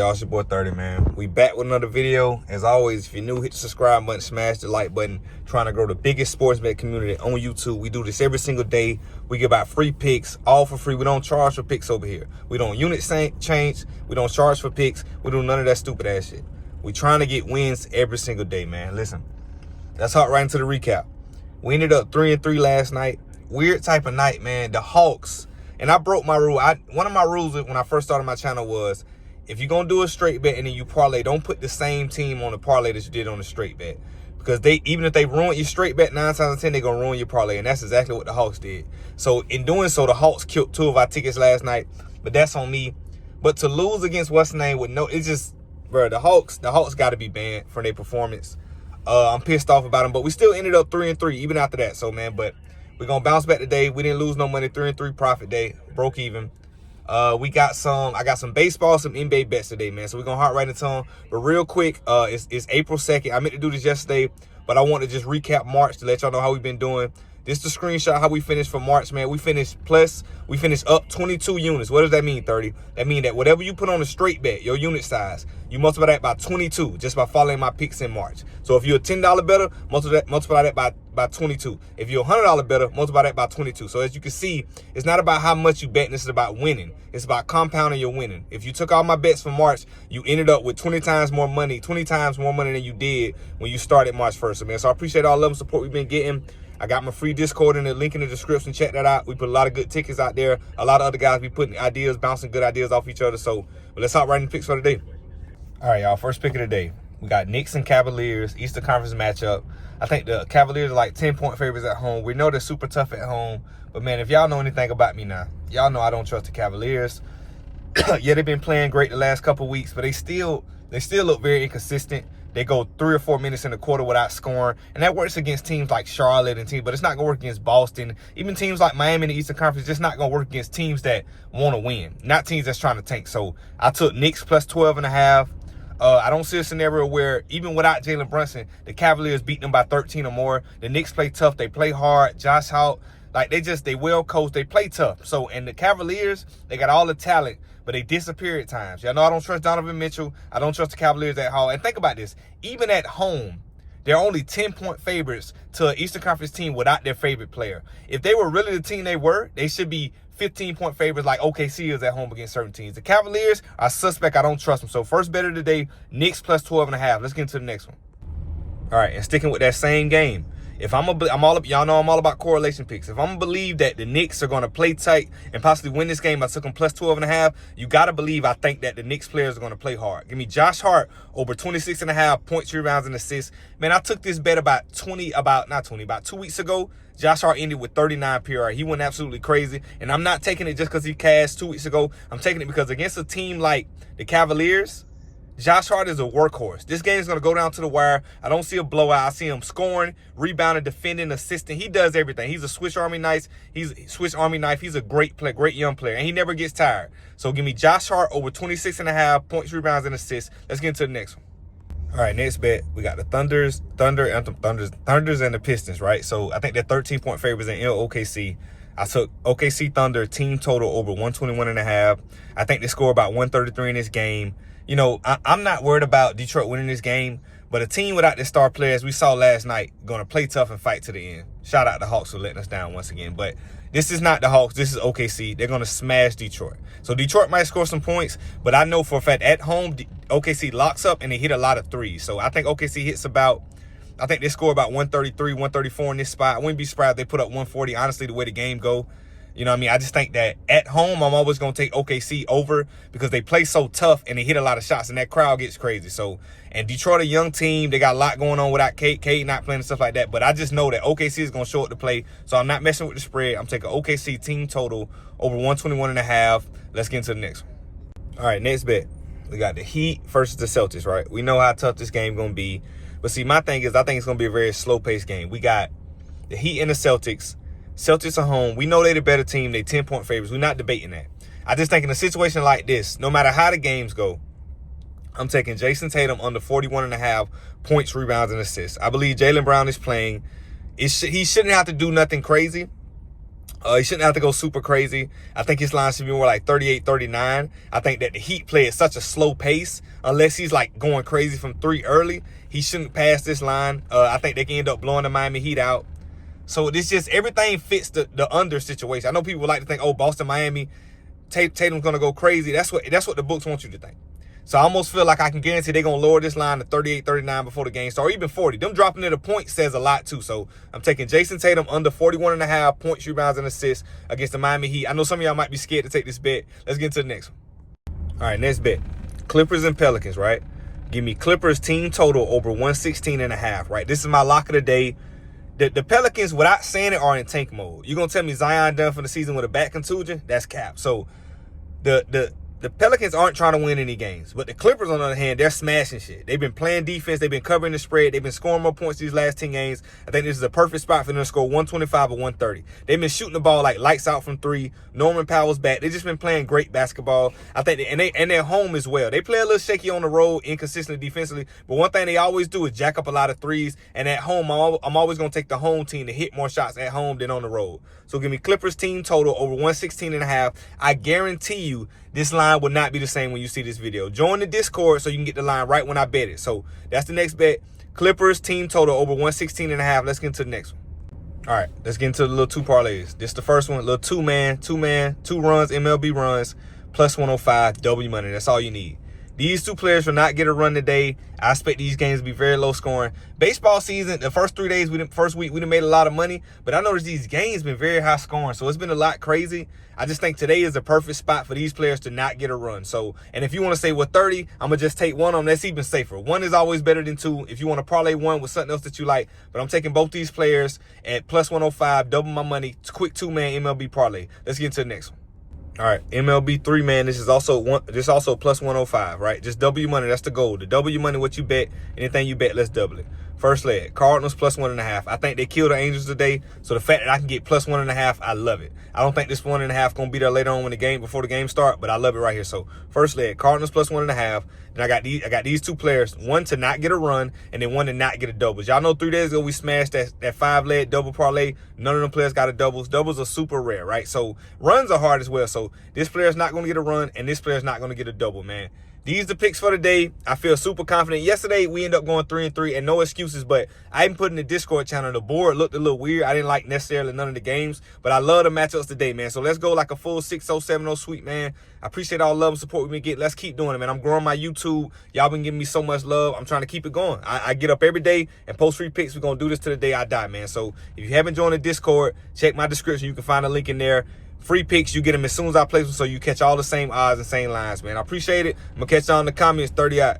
y'all? It's your boy 30, man. We back with another video. As always, if you're new, hit the subscribe button, smash the like button. Trying to grow the biggest sports bet community on YouTube. We do this every single day. We give out free picks, all for free. We don't charge for picks over here. We don't unit change. We don't charge for picks. We do none of that stupid ass shit. We trying to get wins every single day, man. Listen, let's hop right into the recap. We ended up 3-3 last night. Weird type of night, man. The Hawks. And I broke my rule. One of my rules when I first started my channel was, if you're going to do a straight bet and then you parlay, don't put the same team on the parlay that you did on the straight bet. Because even if they ruin your straight bet 9 times out of 10, they're going to ruin your parlay. And that's exactly what the Hawks did. So in doing so, the Hawks killed 2 of our tickets last night. But that's on me. But to lose against what's the name with no, it's just, bro, the Hawks got to be banned for their performance. I'm pissed off about them. But we still ended up 3-3 even after that. So, man, but we're going to bounce back today. We didn't lose no money. 3-3 profit day. Broke even. I got some baseball, some NBA bets today, man. So we're going to hop right into them. But real quick, it's April 2nd. I meant to do this yesterday, but I want to just recap March to let y'all know how we've been doing. This is the screenshot how we finished for March, man. We finished up 22 units. What does that mean, 30? That means that whatever you put on a straight bet, your unit size, you multiply that by 22 just by following my picks in March. So if you're a $10 bettor, multiply that by 22. If you're a $100 bettor, multiply that by 22. So as you can see, it's not about how much you bet. This is about winning. It's about compounding your winning. If you took all my bets from March, you ended up with 20 times more money than you did when you started March 1st. So, man, so I appreciate all the love and support we've been getting. I got my free Discord in the link in the description. Check that out. We put a lot of good tickets out there. A lot of other guys be putting ideas, bouncing good ideas off each other. So let's hop right in the picks for the day. All right, y'all. First pick of the day. We got Knicks and Cavaliers, Eastern Conference matchup. I think the Cavaliers are like 10-point favorites at home. We know they're super tough at home. But, man, if y'all know anything about me now, y'all know I don't trust the Cavaliers. Yeah, they've been playing great the last couple weeks, but they still look very inconsistent. They go 3 or 4 minutes in the quarter without scoring. And that works against teams like Charlotte and teams, but it's not going to work against Boston. Even teams like Miami in the Eastern Conference, it's just not going to work against teams that want to win, not teams that's trying to tank. So I took Knicks plus 12.5. I don't see a scenario where even without Jalen Brunson, the Cavaliers beat them by 13 or more. The Knicks play tough. They play hard. Josh Hart, like they well coached. They play tough. So, and the Cavaliers, they got all the talent, but they disappear at times. Y'all know I don't trust Donovan Mitchell. I don't trust the Cavaliers at home. And think about this. Even at home, they're only 10-point favorites to an Eastern Conference team without their favorite player. If they were really the team they were, they should be 15-point favorites like OKC is at home against certain teams. The Cavaliers are suspect. I don't trust them. So first bet of the day, Knicks plus 12.5. Let's get into the next one. All right, and sticking with that same game. If y'all know I'm all about correlation picks. If I'm going to believe that the Knicks are going to play tight and possibly win this game, I took them plus 12.5. You got to believe I think that the Knicks players are going to play hard. Give me Josh Hart over 26.5 points, rebounds, and assists. Man, I took this bet about 2 weeks ago. Josh Hart ended with 39 PR. He went absolutely crazy. And I'm not taking it just because he cashed 2 weeks ago. I'm taking it because against a team like the Cavaliers, Josh Hart is a workhorse. This game is going to go down to the wire. I don't see a blowout. I see him scoring, rebounding, defending, assisting. He does everything. He's a Swiss Army knife. He's a great player, great young player, and he never gets tired. So give me Josh Hart over 26.5 points, rebounds, and assists. Let's get into the next one. All right, next bet. We got the Thunders and the Pistons, right? So I think they're 13-point favorites in OKC. I took OKC Thunder team total over 121.5. I think they score about 133 in this game. You know, I'm not worried about Detroit winning this game, but a team without their star players, we saw last night, going to play tough and fight to the end. Shout out to Hawks for letting us down once again. But this is not the Hawks. This is OKC. They're going to smash Detroit. So Detroit might score some points, but I know for a fact at home, OKC locks up and they hit a lot of threes. So I think OKC hits I think they score about 133, 134 in this spot. I wouldn't be surprised if they put up 140, honestly, the way the game go. You know what I mean? I just think that at home, I'm always going to take OKC over because they play so tough and they hit a lot of shots and that crowd gets crazy. So, and Detroit, a young team, they got a lot going on without Cade not playing and stuff like that. But I just know that OKC is going to show up to play. So I'm not messing with the spread. I'm taking OKC team total over 121.5. Let's get into the next one. All right, next bet. We got the Heat versus the Celtics, right? We know how tough this game going to be. But see, my thing is I think it's going to be a very slow-paced game. We got the Heat and the Celtics. Celtics are home. We know they're the better team. They 10-point favorites. We're not debating that. I just think in a situation like this, no matter how the games go, I'm taking Jason Tatum under 41.5 points, rebounds, and assists. I believe Jaylen Brown is playing. He shouldn't have to do nothing crazy. He shouldn't have to go super crazy. I think his line should be more like 38, 39. I think that the Heat play at such a slow pace, unless he's like going crazy from 3 early, he shouldn't pass this line. I think they can end up blowing the Miami Heat out. So this just, everything fits the under situation. I know people like to think, oh, Boston, Miami, Tatum's going to go crazy. That's what the books want you to think. So I almost feel like I can guarantee they're going to lower this line to 38, 39 before the game starts, or even 40. Them dropping it a point says a lot, too. So I'm taking Jason Tatum under 41.5 points, rebounds, and assists against the Miami Heat. I know some of y'all might be scared to take this bet. Let's get into the next one. All right, next bet. Clippers and Pelicans, right? Give me Clippers team total over 116.5, right? This is my lock of the day. The Pelicans, without saying it, are in tank mode. You're going to tell me Zion done for the season with a back contusion? That's cap. So the Pelicans aren't trying to win any games. But the Clippers, on the other hand, they're smashing shit. They've been playing defense. They've been covering the spread. They've been scoring more points these last 10 games. I think this is a perfect spot for them to score 125 or 130. They've been shooting the ball like lights out from 3. Norman Powell's back. They've just been playing great basketball. I think, and they're home as well. They play a little shaky on the road, inconsistently defensively. But one thing they always do is jack up a lot of threes. And at home, I'm always going to take the home team to hit more shots at home than on the road. So give me Clippers team total over 116.5. I guarantee you this line will not be the same when you see this video. Join the Discord so you can get the line right when I bet it. So that's the next bet. Clippers team total over 116.5. Let's get into the next one. All right, let's get into the little 2 parlays. This is the first one, little 2 runs, MLB runs, plus 105, W money. That's all you need. These 2 players will not get a run today. I expect these games to be very low scoring. Baseball season, the first 3 days, first week, we done made a lot of money. But I noticed these games been very high scoring. So it's been a lot crazy. I just think today is the perfect spot for these players to not get a run. So, and if you want to say, well, 30, I'm going to just take one of them. That's even safer. 1 is always better than 2 if you want to parlay 1 with something else that you like. But I'm taking both these players at plus 105, double my money, quick 2-man MLB parlay. Let's get into the next one. All right, MLB 3-man. This is also plus 105, right? Just double your money. That's the goal. To double your money, what you bet, anything you bet, let's double it. First leg, Cardinals plus 1.5. I think they killed the Angels today, so the fact that I can get plus 1.5, I love it. I don't think this 1.5 gonna be there later on before the game start, but I love it right here. So first leg, Cardinals plus 1.5. Then I got these 2 players, 1 to not get a run, and then 1 to not get a double. Y'all know 3 days ago we smashed that 5-leg double parlay. None of them players got a doubles. Doubles are super rare, right? So runs are hard as well. So this player's not gonna get a run, and this player's not gonna get a double, man. These are the picks for the day. I feel super confident. Yesterday, we ended up going 3-3 and no excuses, but I even put in the Discord channel. The board looked a little weird. I didn't like necessarily none of the games, but I love the matchups today, man. So let's go like a full 6-0, 7-0 sweep, man. I appreciate all the love and support we've been getting. Let's keep doing it, man. I'm growing my YouTube. Y'all been giving me so much love. I'm trying to keep it going. I get up every day and post free picks. We're going to do this till the day I die, man. So if you haven't joined the Discord, check my description. You can find a link in there. Free picks, you get them as soon as I place them, so you catch all the same odds and same lines, man. I appreciate it. I'm going to catch y'all in the comments. 30 out.